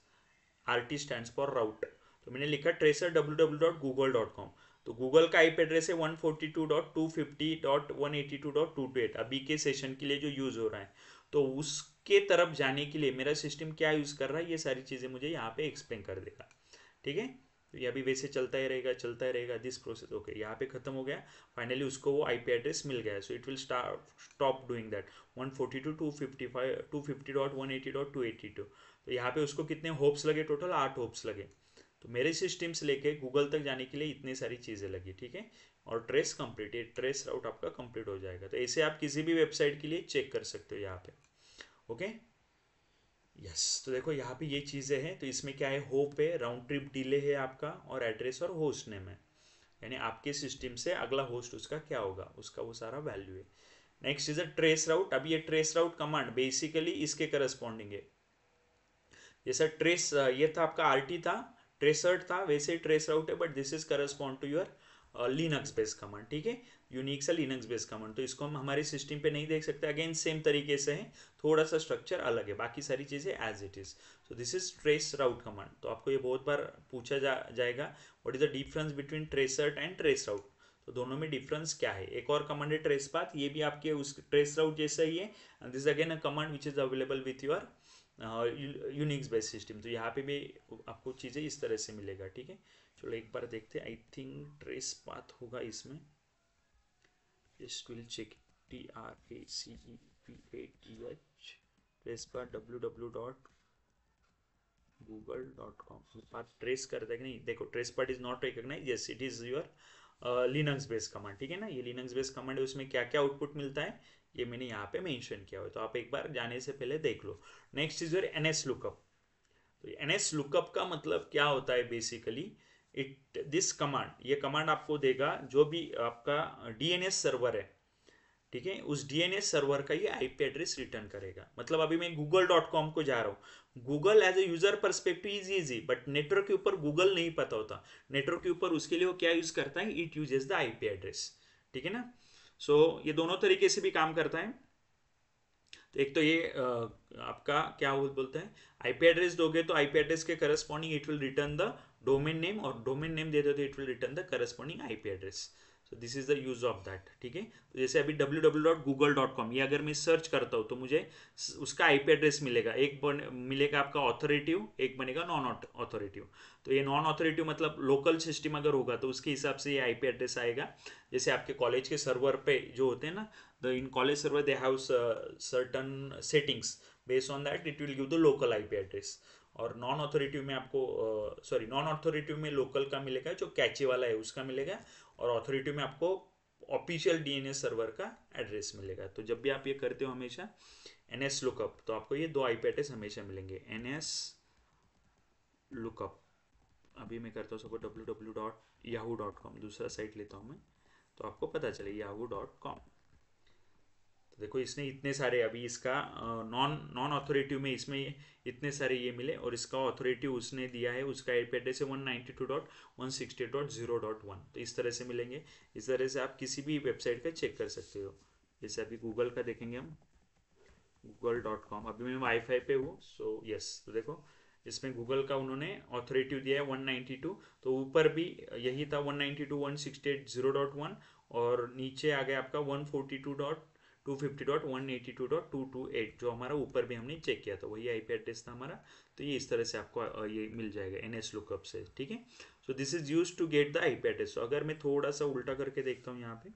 RT stands for route. तो मैंने लिखा ट्रेसर www.google.com। तो गूगल का आईपी एड्रेस है 142.250.182.228 अभी के सेशन के लिए जो यूज़ हो रहा है। तो उसके तरफ जाने के लिए मेरा सिस्टम क्या यूज़ कर रहा है, ये सारी चीज़ें मुझे यहाँ पे एक्सप्लेन कर देगा, ठीक है। तो ये अभी वैसे चलता ही रहेगा, चलता ही रहेगा दिस प्रोसेस। ओके, यहाँ पे खत्म हो गया, फाइनली उसको वो आईपी एड्रेस मिल गया। So it will stop doing that 142.250.280.282। तो यहाँ पे उसको कितने होप्स लगे, टोटल 8 होप्स लगे। तो मेरे सिस्टम से लेके गूगल तक जाने के लिए इतनी सारी चीज़ें लगी, ठीक है। और ट्रेस कंप्लीट, ये ट्रेस राउट आपका कंप्लीट हो जाएगा। तो ऐसे आप किसी भी वेबसाइट के लिए चेक कर सकते हो यहाँ पे, ओके। यस, तो देखो यहाँ पे ये चीज़ें हैं। तो इसमें क्या है, होप है, राउंड ट्रिप डिले है आपका, और एड्रेस और होस्ट नेम है, यानी आपके सिस्टम से अगला होस्ट उसका क्या होगा, उसका वो सारा वैल्यू है। नेक्स्ट इज अ ट्रेस राउट। अब ये ट्रेस राउट कमांड बेसिकली इसके करस्पॉन्डिंग है। जैसा ट्रेस ये था आपका RT था, ट्रेसर्ट था, वैसे ही ट्रेस राउट है, but this is correspond to your Linux base command, ठीक है। यूनिक सा लिनक्स बेस कमांड। तो इसको हम हमारे सिस्टम पे नहीं देख सकते, अगेन सेम तरीके से है, थोड़ा सा स्ट्रक्चर अलग है, बाकी सारी चीज़ें as it is. So this is trace route command. तो आपको ये बहुत बार पूछा जाएगा, what is the difference between tracert and trace route. तो दोनों में डिफरेंस क्या है। एक और कमांड है ट्रेस पाथ, ये भी आपके उस ट्रेस राउट जैसा ही है, and this again a command which is available with your Unix based system. तो यहाँ पे भी आपको चीज़ें इस तरह से मिलेगा, ठीक है। चलो एक बार देखते हैं, आई थिंक ट्रेस पाथ होगा इसमें, just will check, TRACEPATH, trace path www.google.com। Path trace करता है कि नहीं, देखो trace path is not recognise, yes it is your Linux based command, ठीक है ना। ये लिनक्स बेस्ड कमांड है, उसमें क्या क्या आउटपुट मिलता है ये मैंने यहाँ पे मेंशन किया हुआ है, तो आप एक बार जाने से पहले देख लो। Next is your NS lookup. तो NS लुकअप का मतलब क्या होता है, बेसिकली इट दिस कमांड, ये कमांड आपको देगा जो भी आपका DNS सर्वर है, ठीक है, उस DNS सर्वर का ये आईपी एड्रेस रिटर्न करेगा। मतलब अभी मैं google.com को जा रहा हूँ, Google as a user perspective is easy, but network के ऊपर गूगल नहीं पता होता। नेटवर्क के ऊपर उसके लिए वो क्या यूज करता है, it uses the IP address, ठीक है ना। सो ये दोनों तरीके से भी काम करता है। तो एक तो ये आपका क्या बोलते हैं, आईपी एड्रेस दोगे तो आईपी एड्रेस के corresponding it will return the domain name, और डोमेन नेम दे दो तो it will return the corresponding IP address. So this is the use of that. ठीक है, तो जैसे अभी www.google.com ये अगर मैं सर्च करता हूँ तो मुझे उसका आईपी एड्रेस मिलेगा, मिलेगा आपका ऑथोरेटिव, एक बनेगा नॉन ऑथोरेटिव। तो ये नॉन ऑथोरेटिव मतलब लोकल सिस्टम अगर होगा तो उसके हिसाब से ये आईपी एड्रेस आएगा। जैसे आपके कॉलेज के सर्वर पे जो होते हैं ना, the in college server they have certain settings, based on that it will give the local IP address। और नॉन ऑथोरेटिव में आपको नॉन ऑथोरेटिव में लोकल का मिलेगा जो कैचे वाला है उसका मिलेगा, और ऑथोरेटिव में आपको ऑफिशियल डीएनएस सर्वर का एड्रेस मिलेगा। तो जब भी आप ये करते हो हमेशा एनएस लुकअप, तो आपको ये दो आईपी एड्रेस हमेशा मिलेंगे, एनएस लुकअप। अभी मैं करता हूँ सबको www.yahoo.com, दूसरा साइट लेता हूँ मैं, तो आपको पता चले yahoo.com। तो देखो इसने इतने सारे, अभी इसका नॉन ऑथोरेटिव में इसमें इतने सारे ये मिले, और इसका ऑथोरेटिव उसने दिया है, उसका आईपी एड्रेस है 192.168.0.1। तो इस तरह से मिलेंगे। इस तरह से आप किसी भी वेबसाइट का चेक कर सकते हो। जैसे अभी गूगल का देखेंगे हम, google.com, अभी मैं वाईफाई पे हूँ, सो यस। तो देखो इसमें गूगल का उन्होंने ऑथोरेटिव दिया है 192, तो ऊपर भी यही था 192.168.0.1, और नीचे आ गया आपका 142.250.182.228, जो हमारा ऊपर भी हमने चेक किया था वही आईपी एड्रेस था हमारा। तो ये इस तरह से आपको ये मिल जाएगा एनएस लुकअप से। ठीक है, so this is use to get the IP address. तो अगर मैं थोड़ा सा उल्टा करके देखता हूँ यहाँ पे,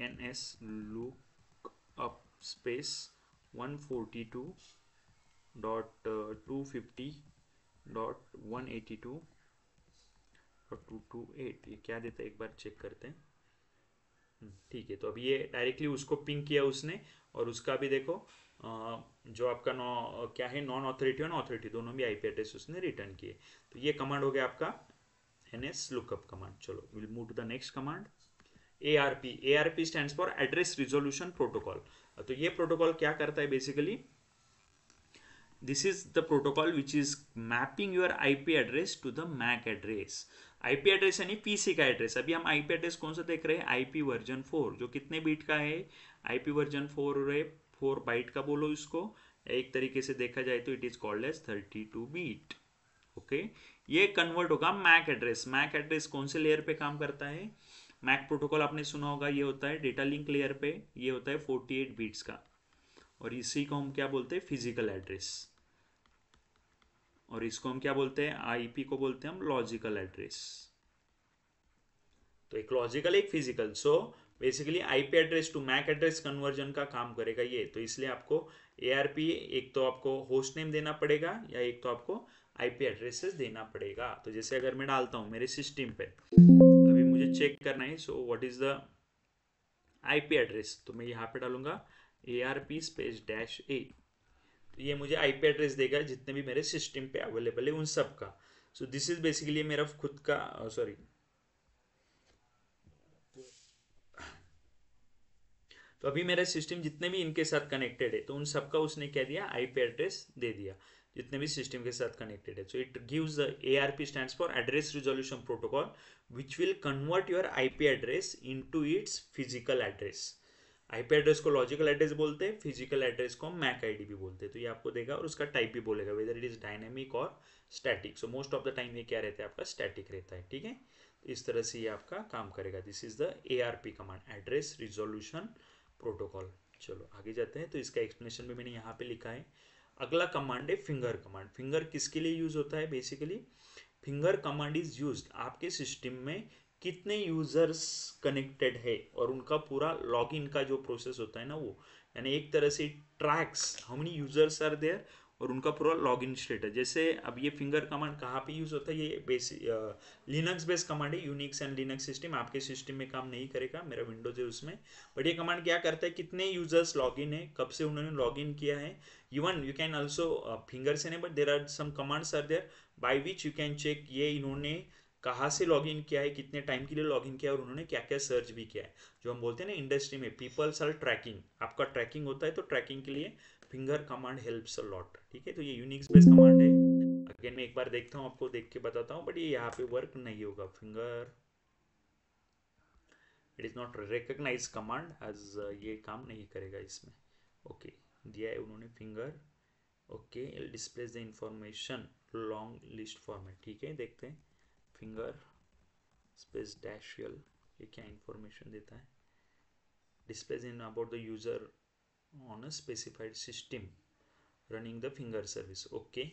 एनएस लुकअप स्पेस 142.250.182.228, ये क्या देता है एक बार चेक करते हैं। ठीक है, तो अभी ये डायरेक्टली उसको पिंग किया उसने, और उसका भी देखो जो आपका क्या है, नॉन ऑथोरेटिव और ऑथोरेटिव दोनों भी आईपी एड्रेस उसने रिटर्न किए। तो ये कमांड हो गया आपका एनएस लुकअप कमांड। चलो will move to the next command, ARP. ARP stands for address resolution protocol. तो ये प्रोटोकॉल क्या करता है basically, this is the protocol which is mapping your IP address to the MAC address। IP address यानी पीसी का एड्रेस। अभी हम IP एड्रेस कौन सा देख रहे हैं, IP वर्जन 4, जो कितने बीट का है, IP वर्जन 4 है, 4 बाइट का बोलो इसको, एक तरीके से देखा जाए तो it is called as 32 bit. Okay, ये कन्वर्ट होगा मैक एड्रेस। मैक एड्रेस कौन से लेयर पे काम करता है, मैक प्रोटोकॉल आपने सुना होगा, ये होता है डेटा लिंक लेयर पे, ये होता है 48 बीट्स का, और इसी को हम क्या बोलते हैं, फिजिकल एड्रेस। और इसको हम क्या बोलते हैं, आईपी को बोलते हैं हम लॉजिकल एड्रेस। तो एक लॉजिकल एक physical. So basically IP address to MAC address conversion का काम करेगा ये। तो इसलिए आपको एआरपी एक तो आपको होस्ट नेम देना पड़ेगा, या एक तो आपको आईपी एड्रेसेस देना पड़ेगा। तो जैसे अगर मैं डालता हूँ मेरे सिस्टम पे, अभी मुझे चेक करना है, so what is the IP address, तो मैं यहाँ पे डालूंगा ARP स्पेस -A। तो ये मुझे आईपी एड्रेस देगा जितने भी मेरे सिस्टम पे अवेलेबल है उन सब का। सो दिस इज बेसिकली मेरा खुद का तो अभी मेरा सिस्टम जितने भी इनके साथ कनेक्टेड है, तो उन सबका उसने क्या दिया, आईपी एड्रेस दे दिया जितने भी सिस्टम के साथ कनेक्टेड है। So it gives the ARP stands for address resolution protocol which will convert your IP address into its physical address. IP address को लॉजिकल एड्रेस बोलते हैं, फिजिकल एड्रेस को मैक आईडी भी बोलते हैं। तो ये आपको देगा, और उसका टाइप भी बोलेगा वेदर इट इज डायनेमिक और static. So most of the time ये क्या रहता है, आपका स्टैटिक रहता है। ठीक है, तो इस तरह से ये आपका काम करेगा। This is the ARP command, address resolution protocol. चलो आगे जाते हैं, तो इसका एक्सप्लेनेशन भी मैंने यहाँ पे लिखा है। अगला कमांड है फिंगर कमांड। फिंगर किसके लिए यूज होता है, basically finger command is used आपके सिस्टम में कितने यूजर्स कनेक्टेड है और उनका पूरा लॉगिन का जो प्रोसेस होता है ना वो, यानी एक तरह से tracks how many users are there और उनका पूरा लॉगिन स्टेटस। जैसे अब ये फिंगर कमांड कहाँ पे यूज होता है, ये बेसिक लिनक्स बेस्ड कमांड है, यूनिक्स एंड लिनक्स सिस्टम। आपके सिस्टम में काम नहीं करेगा, मेरा विंडोज है उसमें। बट ये कमांड क्या करता है, कितने यूजर्स लॉगिन है, कब से उन्होंने लॉगिन किया है। Even you can also finger से नहीं, but there are some commands are there by which you can check ये इन्होंने कहाँ से लॉगिन किया है, कितने टाइम के लिए लॉगिन किया है, और उन्होंने क्या क्या सर्च भी किया है। जो हम बोलते हैं ना इंडस्ट्री में पीपल्स आर ट्रैकिंग, आपका ट्रैकिंग होता है, तो ट्रैकिंग के लिए finger command helps a lot. ठीक है, तो ये यूनिक्स बेस्ड कमांड है। अगेन मैं एक बार देखता हूँ, आपको देख के बताता हूँ, बट ये यहाँ पे वर्क नहीं होगा। Finger it is not recognize command as ये काम नहीं करेगा इसमें। ओके दिया है उन्होंने finger. Okay displays the information long list format. ठीक है देखते हैं फिंगर स्पेस डैश यल ये क्या इंफॉर्मेशन देता है। Displays in about the user on a specified system running the finger service. Okay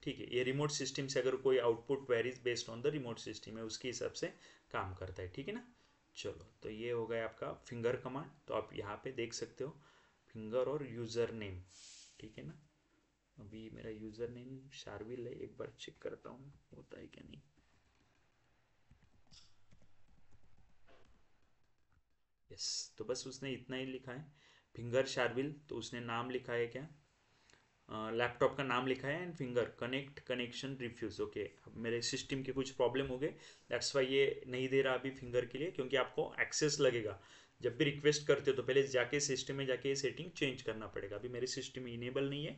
ठीक है ये रिमोट सिस्टम से अगर कोई output varies based on the remote system है उसके हिसाब से काम करता है। ठीक है ना। चलो तो ये हो गया आपका फिंगर कमांड। तो आप यहाँ पे देख सकते हो फिंगर और यूज़र नेम। ठीक है ना। अभी मेरा यूज़र नेम शार्विल है एक बार चेक करता हूँ होता है क्या नहीं। यस तो बस उसने इतना ही लिखा है फिंगर शार्विल। तो उसने नाम लिखा है क्या लैपटॉप का नाम लिखा है and finger connect connection refuse. Okay अब मेरे सिस्टम के कुछ प्रॉब्लम हो गए दैट्स वाई ये नहीं दे रहा अभी फिंगर के लिए क्योंकि आपको एक्सेस लगेगा जब भी रिक्वेस्ट करते हो तो पहले जाके सिस्टम में जाके ये सेटिंग चेंज करना पड़ेगा। अभी मेरे सिस्टम में इनेबल नहीं है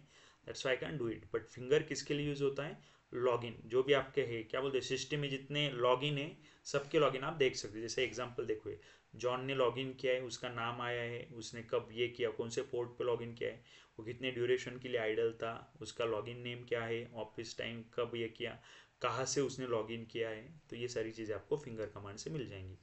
that's why I can do it. But finger किसके लिए यूज़ होता है लॉगिन जो भी आपके है क्या बोलते हैं सिस्टम में जितने लॉगिन है सबके लॉगिन आप देख सकते हो। जैसे एग्जांपल देखो जॉन ने लॉगिन किया है उसका नाम आया है उसने कब ये किया कौन से पोर्ट पे लॉगिन किया है वो कितने ड्यूरेशन के लिए आइडल था उसका लॉगिन नेम क्या है ऑफिस टाइम कब ये किया कहाँ से उसने लॉगिन किया है। तो ये सारी चीज़ें आपको फिंगर कमांड से मिल जाएंगी।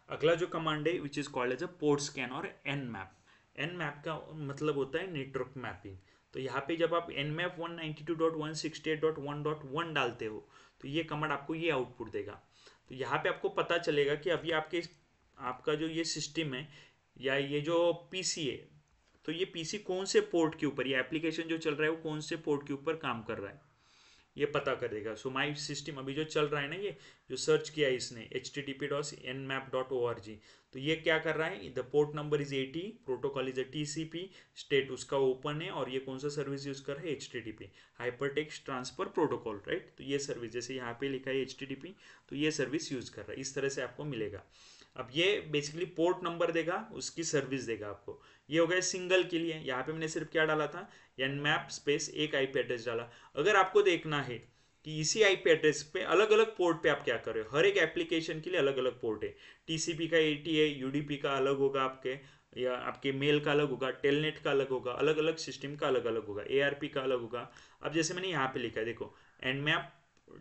अगला जो कमांड है which is called as a port scan और एन मैप। एन मैप का मतलब होता है नेटवर्क मैपिंग। तो यहाँ पे जब आप एन मैप 192.168.1.1 डालते हो तो ये कमांड आपको ये आउटपुट देगा। तो यहाँ पे आपको पता चलेगा कि अभी आपका जो ये सिस्टम है या ये जो पीसी है तो ये पीसी कौन से पोर्ट के ऊपर ये एप्लीकेशन जो चल रहा है वो कौन से पोर्ट के ऊपर काम कर रहा है ये पता करेगा। सो माई सिस्टम अभी जो चल रहा है ना ये जो सर्च किया है इसने http://nmap.org तो ये क्या कर रहा है the port number is 80 protocol is a TCP state उसका ओपन है और ये कौन सा सर्विस यूज कर रहा है http hypertext transfer protocol right. तो ये सर्विस जैसे यहाँ पे लिखा है http तो ये सर्विस यूज कर रहा है इस तरह से आपको मिलेगा। अब ये बेसिकली पोर्ट नंबर देगा उसकी सर्विस देगा आपको। ये हो गया सिंगल के लिए यहाँ पे मैंने सिर्फ क्या डाला था nmap स्पेस एक आईपी एड्रेस डाला। अगर आपको देखना है कि इसी आईपी एड्रेस पे अलग अलग पोर्ट पे आप क्या कर रहे हो हर एक एप्लीकेशन के लिए अलग अलग पोर्ट है। टीसीपी का 80 है यूडीपी का अलग होगा आपके या आपके मेल का अलग होगा टेलनेट का अलग होगा अलग अलग सिस्टम का अलग अलग होगा एआरपी का अलग होगा। अब जैसे मैंने यहाँ पे लिखा है देखो nmap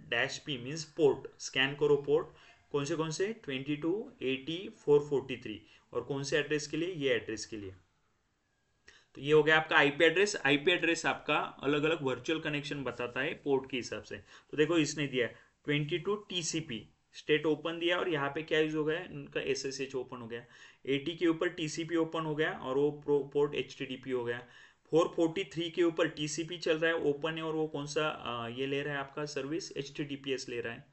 dash P means port scan करो पोर्ट कौन से 22 80 443 और कौन से एड्रेस के लिए ये एड्रेस के लिए। तो ये हो गया आपका आईपी एड्रेस। आईपी एड्रेस आपका अलग अलग वर्चुअल कनेक्शन बताता है पोर्ट के हिसाब से। तो देखो इसने दिया 22 टीसीपी स्टेट ओपन दिया और यहाँ पे क्या यूज हो गया उनका एसएसएच ओपन हो गया 80 के ऊपर टीसीपी ओपन हो गया और वो पोर्ट एचटीटीपी हो गया 443 के ऊपर टीसीपी चल रहा है ओपन है और वो कौन सा ये ले रहा है आपका सर्विस एचटीटीपीएस ले रहा है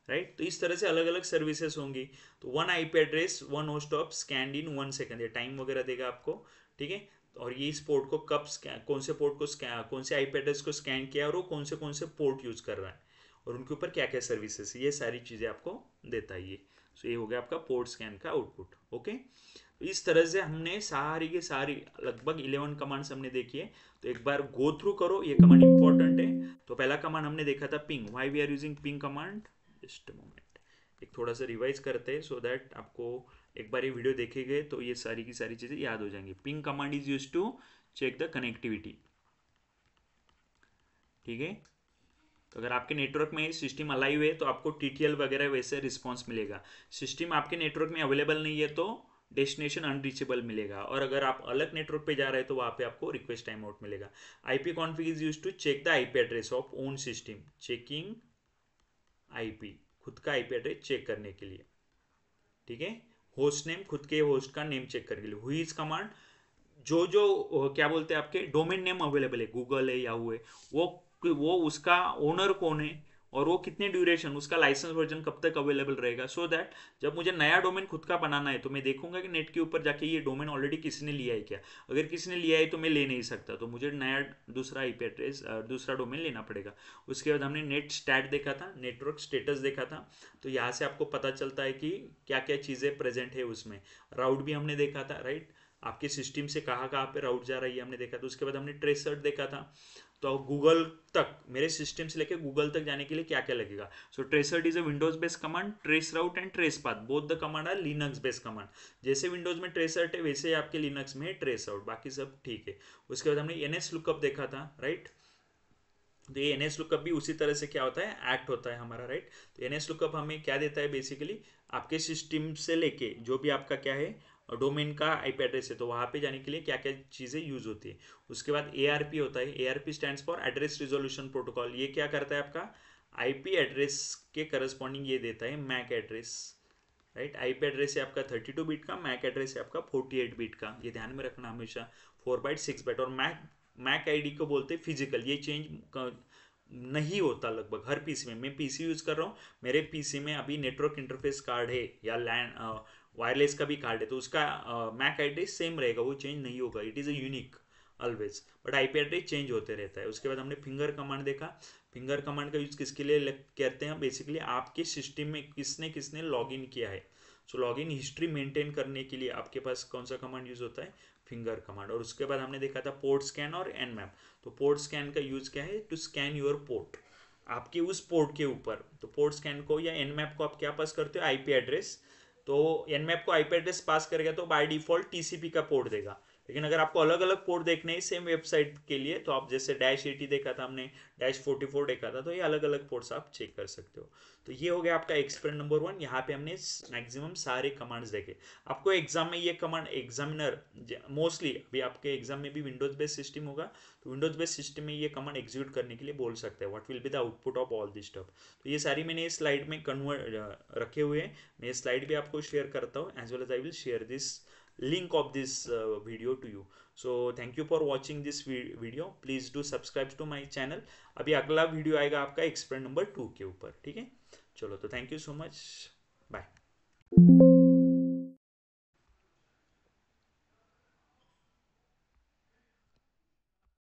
राइट। तो इस तरह से अलग अलग सर्विसेज होंगी। तो one IP address one host of scanned in 1 second ये टाइम वगैरह देगा आपको। ठीक है और ये इस पोर्ट को कब स्कैन कौन से पोर्ट को स्कैन कौन से आईपी एड्रेस को स्कैन किया और वो कौन से पोर्ट यूज कर रहा है और उनके ऊपर क्या क्या सर्विसेज ये सारी चीज़ें आपको देता है ये। सो ये हो गया आपका पोर्ट स्कैन का आउटपुट। ओके तो इस तरह से हमने सारी की सारी लगभग 11 कमांड्स हमने देखी है। तो एक बार गो थ्रू करो ये कमांड इंपॉर्टेंट है। तो पहला कमांड हमने देखा था ping why we are using ping command just moment एक थोड़ा सा रिवाइज करते हैं सो दैट आपको एक बार ये वीडियो देखेंगे तो ये सारी की सारी चीज़ें याद हो जाएंगी। Ping command is use to check the connectivity. ठीक है तो अगर आपके नेटवर्क में सिस्टम अलाइव है तो आपको टीटीएल वगैरह वैसे रिस्पॉन्स मिलेगा। सिस्टम आपके नेटवर्क में अवेलेबल नहीं है तो डेस्टिनेशन अनरीचेबल मिलेगा और अगर आप अलग नेटवर्क पे जा रहे हैं तो वहाँ पे आपको रिक्वेस्ट टाइम आउट मिलेगा। IP config is use to check the IP address of own system checking IP खुद का आईपी एड्रेस चेक करने के लिए। ठीक है होस्ट नेम खुद के होस्ट का नेम चेक करने के लिए। हुई इज कमांड जो क्या बोलते हैं आपके डोमेन नेम अवेलेबल है गूगल है याहू है वो उसका ओनर कौन है और वो कितने ड्यूरेशन उसका लाइसेंस वर्जन कब तक अवेलेबल रहेगा सो दैट जब मुझे नया डोमेन खुद का बनाना है तो मैं देखूंगा कि नेट के ऊपर जाके ये डोमेन ऑलरेडी किसी ने लिया है क्या। अगर किसी ने लिया है तो मैं ले नहीं सकता तो मुझे नया दूसरा आईपी एड्रेस दूसरा डोमेन लेना पड़ेगा। उसके बाद हमने नेट स्टैट देखा था नेटवर्क स्टेटस देखा था। तो यहाँ से आपको पता चलता है कि क्या क्या चीज़ें प्रेजेंट है उसमें। राउट भी हमने देखा था राइट। आपके सिस्टम से कहाँ कहाँ पे राउट जा रहा है ये हमने देखा था। उसके बाद हमने ट्रेस सर्ट देखा था। तो गूगल तक, मेरे सिस्टम से लेके गूगल तक जाने के लिए क्या क्या लगेगा। So tracert is a Windows based command, trace route and trace path both the command are Linux based command. जैसे विंडोज में ट्रेसर्ट है वैसे ही आपके लिनक्स में है ट्रेस आउट, बाकी सब ठीक है। उसके बाद हमने एनएस लुकअप देखा था, राइट। तो ये एनएस लुकअप भी उसी तरह से क्या होता है, एक्ट होता है हमारा, राइट। तो एनएस लुकअप हमें क्या देता है, बेसिकली आपके सिस्टम से लेके जो भी आपका क्या है डोमेन का आईपी एड्रेस है, तो वहाँ पे जाने के लिए क्या क्या चीज़ें यूज होती है। उसके बाद एआरपी होता है, ARP stands for address resolution protocol. ये क्या करता है, आपका आईपी एड्रेस के करस्पॉन्डिंग ये देता है MAC address, right. IP address है आपका 32 बिट का, मैक एड्रेस है आपका 48 बिट का, ये ध्यान में रखना हमेशा, 4 बाइट 6 बाइट। और मैक आईडी को बोलते हैं फिजिकल, ये चेंज नहीं होता लगभग हर पीसी में। मैं पीसी यूज कर रहा हूँ, मेरे पीसी में अभी नेटवर्क इंटरफेस कार्ड है या लैंड वायरलेस का भी कार्ड है, तो उसका मैक एड्रेस सेम रहेगा, वो चेंज नहीं होगा, it is a unique always. But IP address change होते रहता है। उसके बाद हमने फिंगर कमांड देखा। फिंगर कमांड का यूज किसके लिए करते हैं, बेसिकली आपके सिस्टम में किसने किसने लॉग इन किया है। So log in history maintain करने के लिए आपके पास कौन सा कमांड यूज होता है, फिंगर कमांड। और उसके बाद हमने देखा था पोर्ट स्कैन और एनमैप। तो पोर्ट स्कैन का यूज क्या है, टू स्कैन योर पोर्ट, आपके उस पोर्ट के ऊपर। तो पोर्ट स्कैन को या एनमैप को आप क्या पास करते हो, आईपी एड्रेस। तो एनमैप को आईपी एड्रेस पास करेगा तो बाय डिफॉल्ट टीसीपी का पोर्ट देगा। लेकिन अगर आपको अलग अलग पोर्ट देखने हैं सेम वेबसाइट के लिए, तो आप जैसे -80 देखा था हमने, -44 देखा था, तो ये अलग अलग पोर्ट्स आप चेक कर सकते हो। तो ये हो गया आपका एक्सपेरिमेंट नंबर 1। यहाँ पे हमने मैक्सिमम सारे कमांड्स देखे। आपको एग्जाम में ये कमांड, एग्जामिनर मोस्टली अभी आपके एग्जाम में भी विंडोज बेस्ड सिस्टम होगा, तो विंडोज बेस्ड सिस्टम में ये कमांड एग्जीक्यूट करने के लिए बोल सकते हैं, what will be the output of all this stuff. तो ये सारी मैंने इस स्लाइड में कन्वर्ट रखे हुए हैं। मैं ये स्लाइड भी आपको शेयर करता हूँ, as well as I will share this link of this video to you. So thank you for watching this video. Please do subscribe to my channel. अभी अगला वीडियो आएगा आपका एक्सपेरिमेंट नंबर 2 के ऊपर, ठीक है। चलो, तो thank you so much, bye.